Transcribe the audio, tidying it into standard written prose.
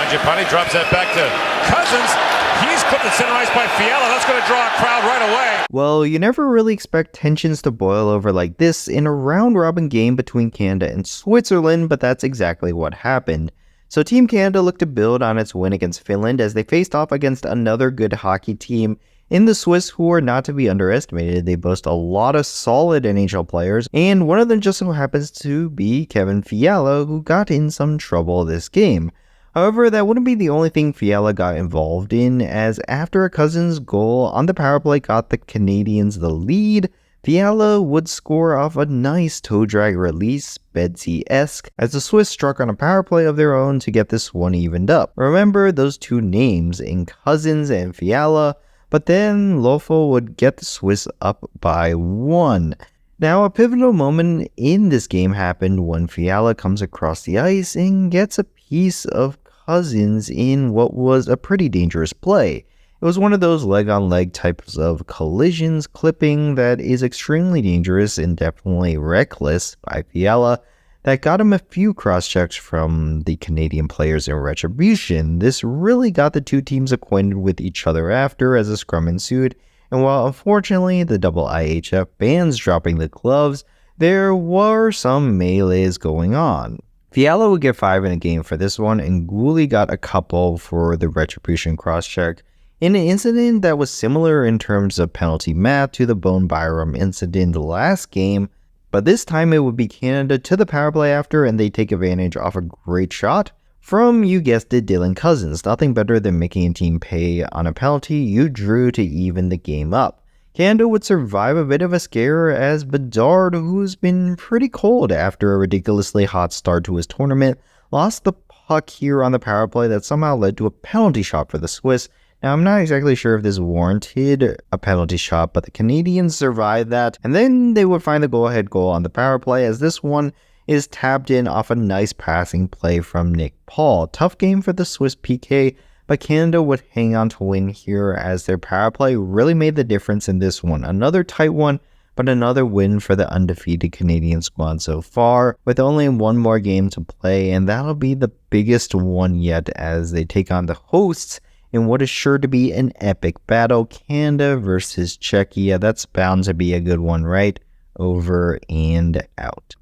Mangiapane drops that back to Cousins. He's clipped at center ice by Fiala. That's going to draw a crowd right away. Well, you never really expect tensions to boil over like this in a round-robin game between Canada and Switzerland, but that's exactly what happened. So Team Canada looked to build on its win against Finland as they faced off against another good hockey team in the Swiss who are not to be underestimated. They boast a lot of solid NHL players, and one of them just so happens to be Kevin Fiala, who got in some trouble this game. However, that wouldn't be the only thing Fiala got involved in, as after a Cousins goal on the power play got the Canadians the lead, Fiala would score off a nice toe drag release, Bedsy-esque, as the Swiss struck on a power play of their own to get this one evened up. Remember those two names in Cousins and Fiala, but then Lofo would get the Swiss up by 1. Now, a pivotal moment in this game happened when Fiala comes across the ice and gets a piece of Cousins in what was a pretty dangerous play. It was one of those leg-on-leg types of collisions clipping that is extremely dangerous and definitely reckless by Fiala that got him a few cross-checks from the Canadian players in retribution. This really got the two teams acquainted with each other after as a scrum ensued, and while unfortunately the IIHF bans dropping the gloves, there were some melees going on. Fiala would get 5 in a game for this one, and Guhle got a couple for the retribution cross-check, in an incident that was similar in terms of penalty math to the Bone Byram incident last game, but this time it would be Canada to the power play after, and they take advantage of a great shot from, you guessed it, Dylan Cousins. Nothing better than making a team pay on a penalty you drew to even the game up. Canada would survive a bit of a scare as Bedard, who's been pretty cold after a ridiculously hot start to his tournament, lost the puck here on the power play that somehow led to a penalty shot for the Swiss. Now, I'm not exactly sure if this warranted a penalty shot, but the Canadians survived that, and then they would find the go-ahead goal on the power play, as this one is tapped in off a nice passing play from Nick Paul. Tough game for the Swiss PK, but Canada would hang on to win here as their power play really made the difference in this one. Another tight one, but another win for the undefeated Canadian squad so far, with only one more game to play, and that'll be the biggest one yet as they take on the hosts in what is sure to be an epic battle, Canada versus Czechia. That's bound to be a good one, right? Over and out.